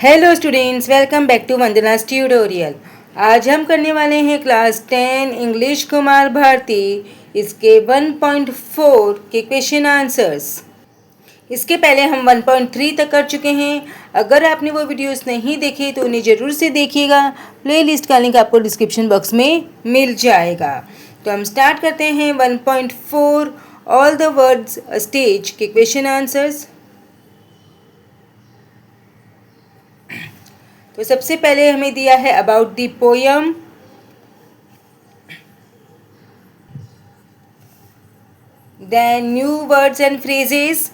Hello students, welcome back to Vandana's tutorial. आज हम करने वाले हैं क्लास 10 इंग्लिश कुमार भारती इसके 1.4 के क्वेश्चन आंसर्स। इसके पहले हम 1.3 तक कर चुके हैं। अगर आपने वो वीडियोस नहीं देखे तो उन्हें ज़रूर से देखिएगा। प्लेलिस्ट का लिंक आपको डिस्क्रिप्शन बॉक्स में मिल जाएगा। तो हम स्टार्ट करते हैं 1.4 ऑल द वर्ड्स स्टेज के क्वेश्चन आंसर्स। तो सबसे पहले हमें दिया है about the poem. Then new words and phrases,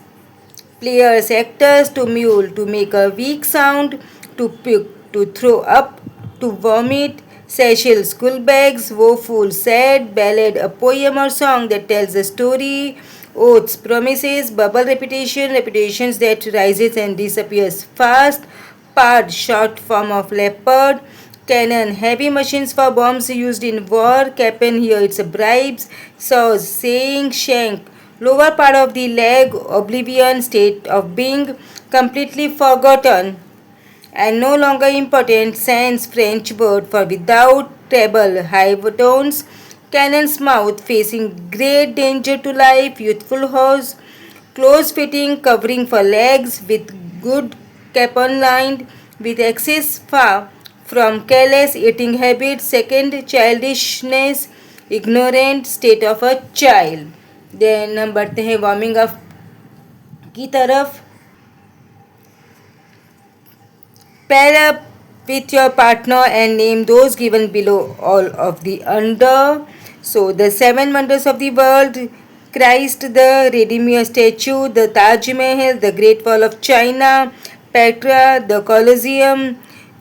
players actors, to mule, to make a weak sound, to pick, to throw up, to vomit, seychelles, school bags, woeful, sad, ballad, a poem or song that tells a story, oaths, promises, bubble, repetition, repetitions that rises and disappears fast, pard, short form of leopard, cannon, heavy machines for bombs used in war, capon, here it's a bribes, saws, saying, shank, lower part of the leg, oblivion, state of being, completely forgotten, and no longer important, sans French word for without, treble, high tones, cannon's mouth, facing great danger to life, youthful horse, close fitting, covering for legs, with good capon lined, with excess far from careless eating habits, second childishness, ignorant state of a child. Then हम बढ़ते हैं warming up की तरफ। Pair up with your partner and name those given below all of the under. So the seven wonders of the world: Christ, the Redeemer statue, the Taj Mahal, the Great Wall of China, Petra, the Colosseum,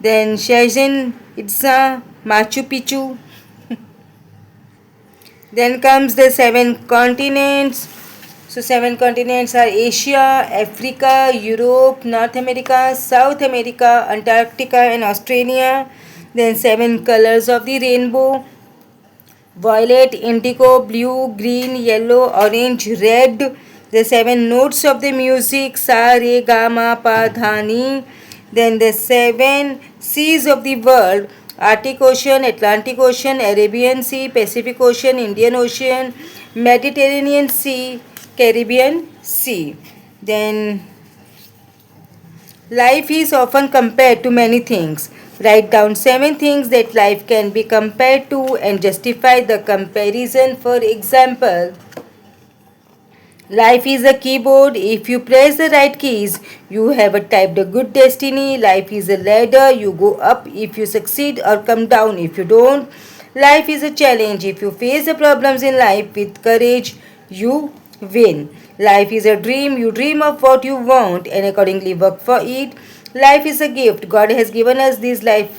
then Chichen Itza, Machu Picchu. Then comes the seven continents. So seven continents are Asia, Africa, Europe, North America, South America, Antarctica and Australia. Then seven colors of the rainbow: violet, indigo, blue, green, yellow, orange, red. The seven notes of the music: sa, re, ga, ma, pa, dha, ni. Then the seven seas of the world: Arctic Ocean, Atlantic Ocean, Arabian Sea, Pacific Ocean, Indian Ocean, Mediterranean Sea, Caribbean Sea. Then life is often compared to many things. Write down seven things that life can be compared to and justify the comparison. For example, life is a keyboard. If you press the right keys, you have typed a good destiny. Life is a ladder. You go up if you succeed or come down if you don't. Life is a challenge. If you face the problems in life with courage, you win. Life is a dream. You dream of what you want and accordingly work for it. Life is a gift. God has given us this life.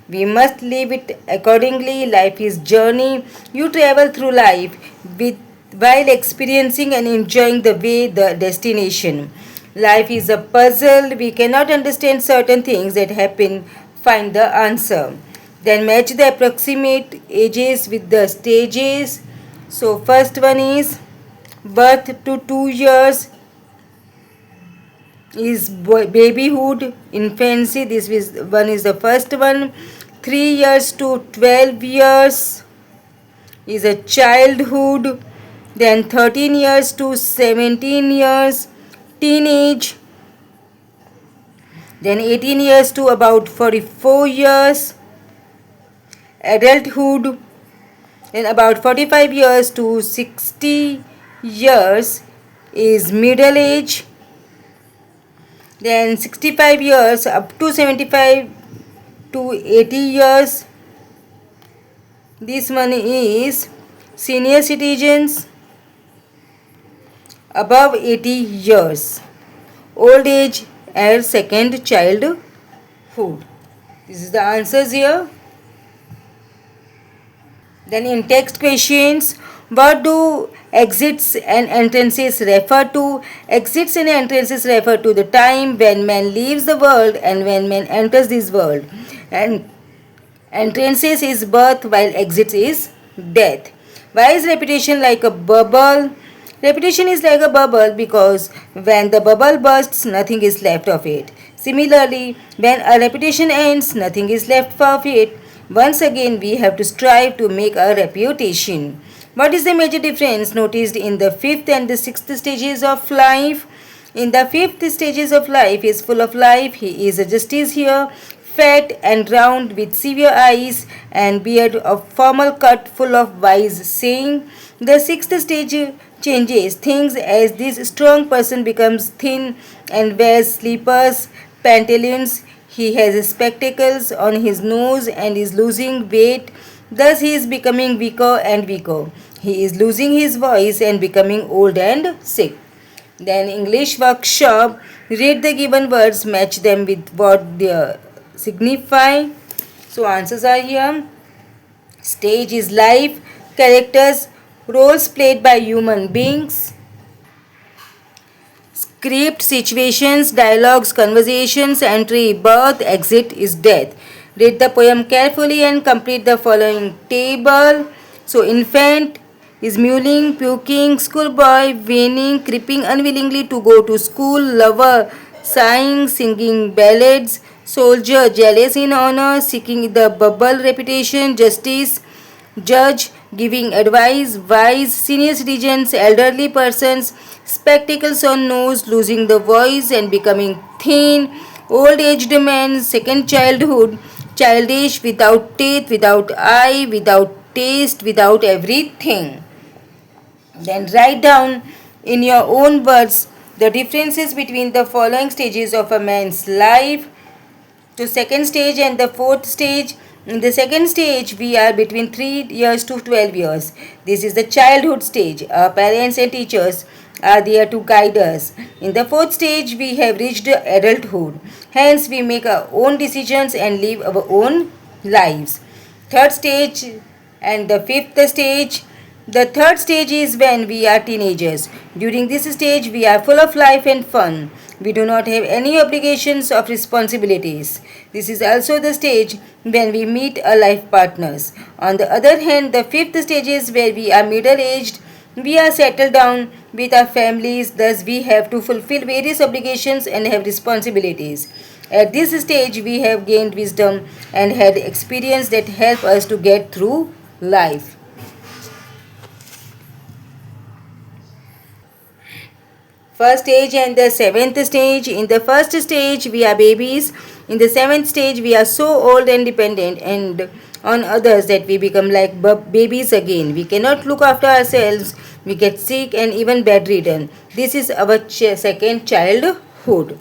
We must live it accordingly. Life is journey. You travel through life with while experiencing and enjoying the way, the destination. Life is a puzzle. We cannot understand certain things that happen. Find the answer. Then match the approximate ages with the stages. So first one is birth to 2 years is babyhood, infancy. This is one is the first one. 3 years to 12 years is a childhood. Then 13 years to 17 years, teenage. Then 18 years to about 44 years, adulthood. Then about 45 years to 60 years is middle age. Then 65 years up to 75 to 80 years. This one is senior citizens above 80 years. Old age and second childhood. This is the answers here. Then in text questions, what do exits and entrances refer to? Exits and entrances refer to the time when man leaves the world and when man enters this world. And entrances is birth while exits is death. Why is repetition like a bubble? Repetition is like a bubble because when the bubble bursts, nothing is left of it. Similarly, when a repetition ends, nothing is left for it. Once again, we have to strive to make a reputation. What is the major difference noticed in the fifth and the sixth stages of life? In the fifth stages of life, he is full of life. He is a justice here, fat and round with severe eyes and beard of formal cut full of wise saying. The sixth stage changes things as this strong person becomes thin and wears slippers, pantaloons. He has spectacles on his nose and is losing weight. Thus, he is becoming weaker and weaker. He is losing his voice and becoming old and sick. Then English workshop. Read the given words, match them with what they signify. So answers are here. Stage is life, characters, roles played by human beings. Script, situations, dialogues, conversations, entry, birth, exit is death. Read the poem carefully and complete the following table. So, infant is mewling, puking, schoolboy, weaning, creeping unwillingly to go to school, lover, sighing, singing ballads, soldier, jealous in honor, seeking the bubble reputation, justice, judge, giving advice, wise, senior citizens, elderly persons, spectacles on nose, losing the voice and becoming thin, old aged man, second childhood, childish, without teeth, without eye, without taste, without everything. Then write down in your own words the differences between the following stages of a man's life to second stage and the fourth stage. In the second stage, we are between 3 years to 12 years. This is the childhood stage. Our parents and teachers are there to guide us. In the fourth stage, we have reached adulthood. Hence, we make our own decisions and live our own lives. Third stage and the fifth stage. The third stage is when we are teenagers. During this stage, we are full of life and fun. We do not have any obligations of responsibilities. This is also the stage when we meet our life partners. On the other hand, the fifth stage is where we are middle aged. We are settled down with our families, thus, we have to fulfill various obligations and have responsibilities. At this stage, we have gained wisdom and had experience that help us to get through life. First stage and the seventh stage. In the first stage, we are babies. In the seventh stage, we are so old and dependent and on others that we become like babies again. We cannot look after ourselves. We get sick and even bedridden. This is our second childhood.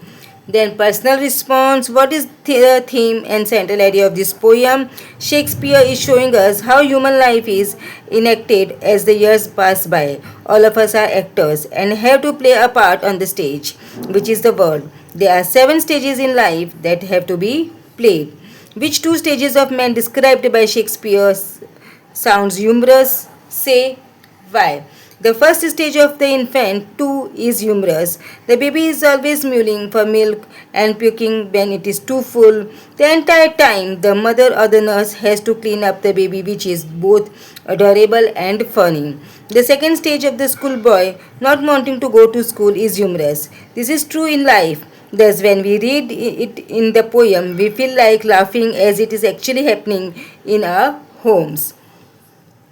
Then personal response. What is the theme and central idea of this poem? Shakespeare is showing us how human life is enacted as the years pass by. All of us are actors and have to play a part on the stage, which is the world. There are 7 stages in life that have to be played. Which 2 stages of man described by Shakespeare sounds humorous? Say why. The first stage of the infant too is humorous. The baby is always mewling for milk and puking when it is too full. The entire time the mother or the nurse has to clean up the baby, which is both adorable and funny. The second stage of the schoolboy not wanting to go to school is humorous. This is true in life. Thus, when we read it in the poem, we feel like laughing as it is actually happening in our homes.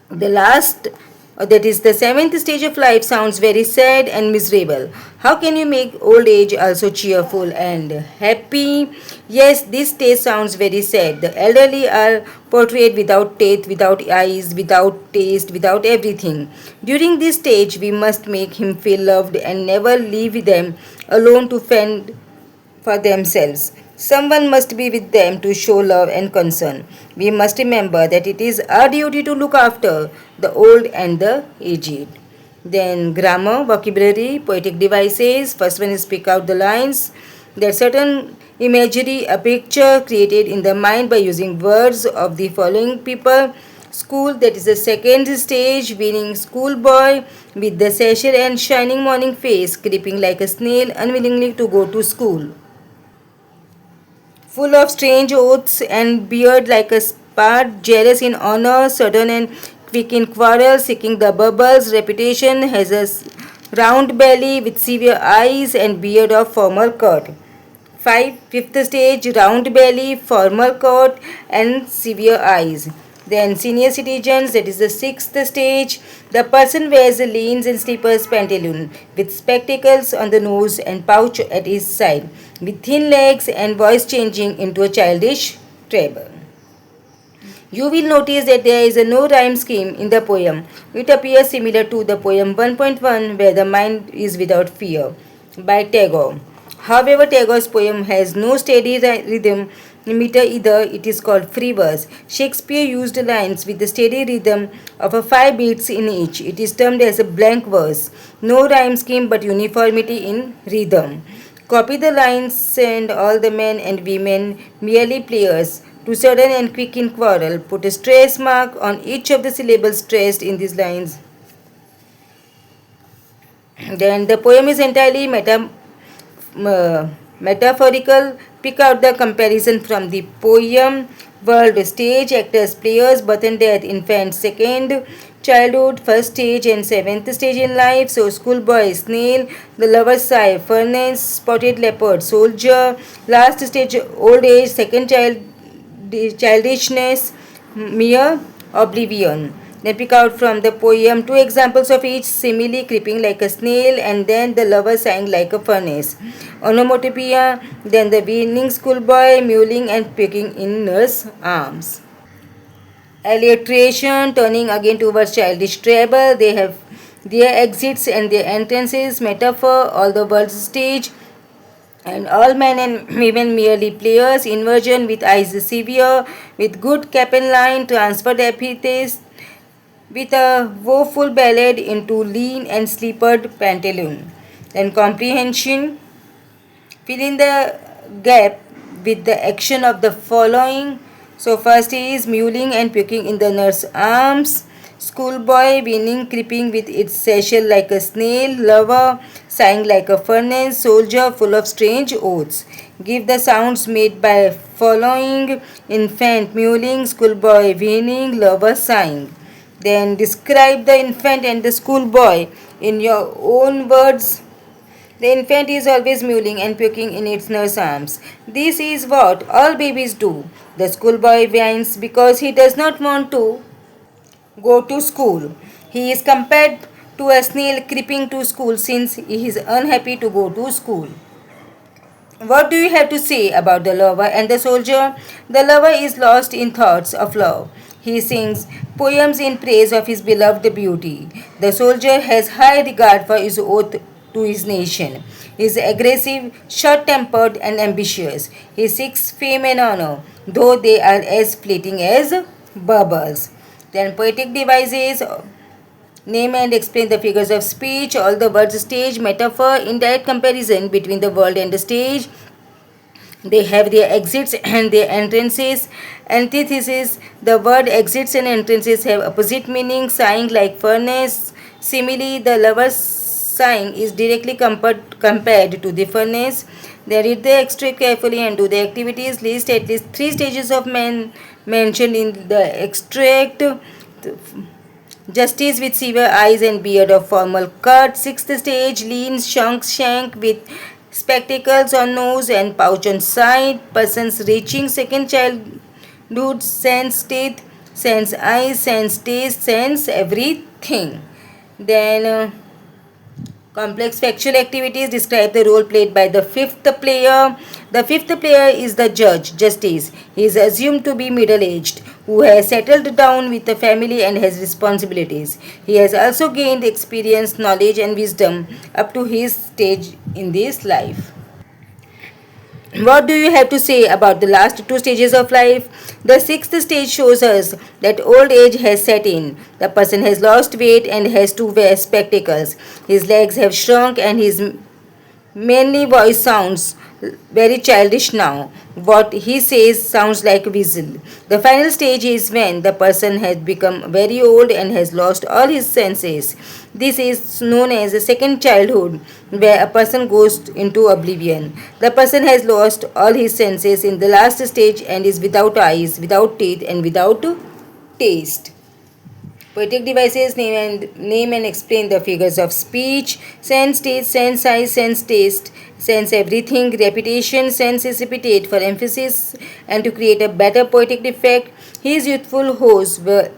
The last, that is the seventh stage of life, sounds very sad and miserable. How can you make old age also cheerful and happy? Yes, this stage sounds very sad. The elderly are portrayed without teeth, without eyes, without taste, without everything. During this stage, we must make him feel loved and never leave them alone to fend for themselves. Someone must be with them to show love and concern. We must remember that it is our duty to look after the old and the aged. Then grammar, vocabulary, poetic devices. First one is speak out the lines. There are certain imagery, a picture created in the mind by using words of the following people. School, that is the second stage, winning schoolboy with the sasher and shining morning face, creeping like a snail, unwillingly to go to school. Full of strange oaths and beard like a spart, jealous in honor, sudden and quick in quarrel, seeking the bubbles, reputation, has a round belly with severe eyes and beard of formal cut. Fifth stage, round belly, formal coat, and severe eyes. Then senior citizens, that is the sixth stage. The person wears leans and slippers pantaloon with spectacles on the nose and pouch at his side, with thin legs and voice changing into a childish treble. You will notice that there is a no rhyme scheme in the poem. It appears similar to the poem 1.1 where the mind is without fear by Tagore. However, Tagore's poem has no steady rhythm meter either. It is called free verse. Shakespeare used lines with the steady rhythm of a 5 beats in each. It is termed as a blank verse. No rhyme scheme but uniformity in rhythm. Copy the lines and all the men and women merely players to sudden and quick in quarrel. Put a stress mark on each of the syllables stressed in these lines. Then the poem is entirely metaphorical. Pick out the comparison from the poem. World, stage, actors, players, birth and death, infant, second, childhood, first stage and seventh stage in life. So schoolboy, snail, the lover's sigh, furnace, spotted leopard, soldier, last stage, old age, second childishness, mere oblivion. Then pick out from the poem two examples of each: simile, creeping like a snail, and then the lover sighing like a furnace. Onomatopoeia, then the weaning schoolboy, mewling and pecking in nurse's arms. Alliteration, turning again towards childish treble. They have their exits and their entrances. Metaphor, all the world's stage, and all men and women merely players. Inversion, with eyes severe, with good cap and line. Transferred epithets, with a woeful ballad into lean and slippered pantaloon. Then comprehension, fill in the gap with the action of the following. So first is mewling and puking in the nurse's arms. Schoolboy, winning, creeping with its satchel like a snail. Lover, sighing like a furnace. Soldier, full of strange oaths. Give the sounds made by following: infant, mewling, schoolboy, winning, lover, sighing. Then describe the infant and the schoolboy in your own words. The infant is always mewling and puking in its nurse's arms. This is what all babies do. The schoolboy whines because he does not want to go to school. He is compared to a snail creeping to school since he is unhappy to go to school. What do you have to say about the lover and the soldier? The lover is lost in thoughts of love. He sings poems in praise of his beloved beauty. The soldier has high regard for his oath to his nation. He is aggressive, short tempered, and ambitious. He seeks fame and honor, though they are as fleeting as bubbles. Then poetic devices, name and explain the figures of speech, all the words stage, metaphor, indirect comparison between the world and the stage. They have their exits and their entrances. Antithesis, the word exits and entrances have opposite meaning. Sighing like furnace. Simile, the lover's sighing is directly compared to the furnace. They read the extract carefully and do the activities. List at least 3 stages of men mentioned in the extract. Justice with severe eyes and beard of formal cut. Sixth stage, lean, shank with spectacles on nose and pouch on side. Persons reaching second childhood, sense teeth, sense eyes, sense taste, sense everything. Then complex factual activities describe the role played by the fifth player. The fifth player is the judge, justice. He is assumed to be middle-aged, who has settled down with a family and has responsibilities. He has also gained experience, knowledge, and wisdom up to his stage in this life. What do you have to say about the last 2 stages of life? The sixth stage shows us that old age has set in. The person has lost weight and has to wear spectacles. His legs have shrunk and his mainly voice sounds very childish now. What he says sounds like a whistle. The final stage is when the person has become very old and has lost all his senses. This is known as a second childhood, where a person goes into oblivion. The person has lost all his senses in the last stage and is without eyes, without teeth, and without taste. Poetic devices name and explain the figures of speech. Sense, taste, sense, size, sense, taste, sense everything. Repetition, sense is repeated for emphasis and to create a better poetic effect. His youthful hosts were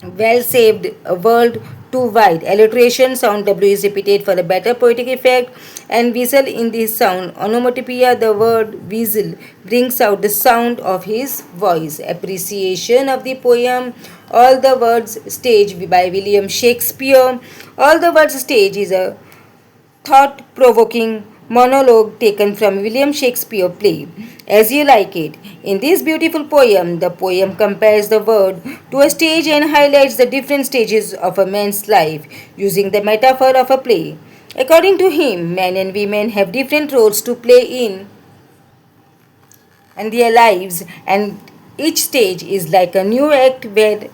well saved, a world too wide. Alliteration, sound W is repeated for a better poetic effect, and whistle in this sound. Onomatopoeia, the word whistle brings out the sound of his voice. Appreciation of the poem. All the words stage by William Shakespeare. All the words stage is a thought provoking monologue taken from William Shakespeare play As You Like It. In this beautiful poem, the poem compares the world to a stage and highlights the different stages of a man's life using the metaphor of a play. According to him, men and women have different roles to play in and their lives, and each stage is like a new act wherein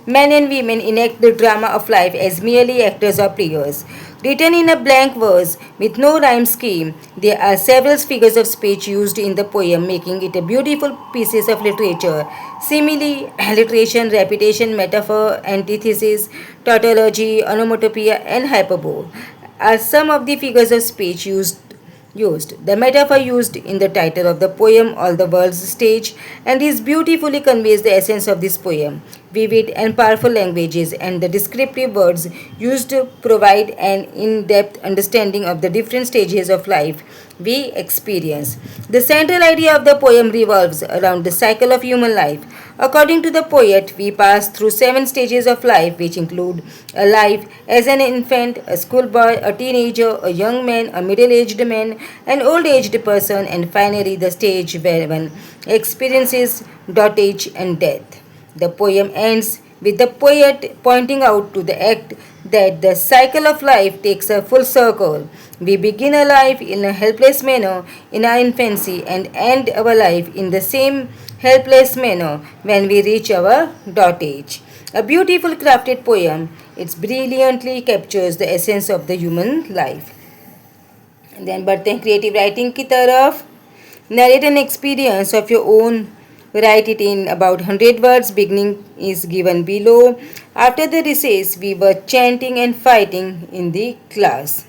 men and women enact the drama of life as merely actors or players. Written in a blank verse with no rhyme scheme, there are several figures of speech used in the poem, making it a beautiful piece of literature. Simile, alliteration, repetition, metaphor, antithesis, tautology, onomatopoeia, and hyperbole are some of the figures of speech used. The metaphor used in the title of the poem, All the World's Stage, and this beautifully conveys the essence of this poem. Vivid and powerful languages and the descriptive words used provide an in-depth understanding of the different stages of life we experience. The central idea of the poem revolves around the cycle of human life. According to the poet, we pass through 7 stages of life, which include a life as an infant, a schoolboy, a teenager, a young man, a middle aged man, an old aged person, and finally the stage where one experiences dotage and death. The poem ends with the poet pointing out to the act that the cycle of life takes a full circle. We begin our life in a helpless manner in our infancy and end our life in the same helpless manner when we reach our dotage. A beautiful crafted poem, it brilliantly captures the essence of the human life. Then बढ़ते हैं creative writing की तरफ. Narrate an experience of your own. Write it in about 100 words. Beginning is given below. After the recess, we were chanting and fighting in the class.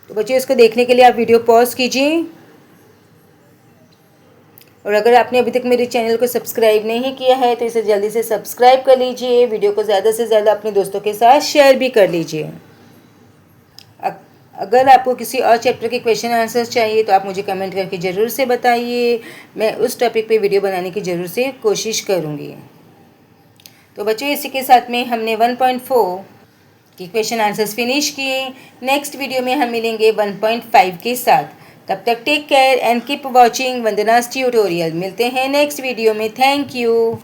तो बच्चों इसको देखने के लिए आप वीडियो पॉज कीजिए. और अगर आपने अभी तक मेरे चैनल को सब्सक्राइब नहीं किया है तो इसे जल्दी से सब्सक्राइब कर लीजिए. वीडियो को ज़्यादा से ज़्यादा अपने दोस्तों के साथ शेयर भी कर लीजिए. अगर आपको किसी और चैप्टर के क्वेश्चन आंसर्स चाहिए तो आप मुझे कमेंट करके ज़रूर से बताइए. मैं उस टॉपिक पे वीडियो बनाने की ज़रूर से कोशिश करूँगी. तो बच्चों इसी के साथ में हमने 1.4 की क्वेश्चन आंसर्स फिनिश किए. नेक्स्ट वीडियो में हम मिलेंगे 1.5 के साथ. तब तक take care and keep watching Vandana's tutorial. मिलते हैं नेक्स्ट वीडियो में. Thank you.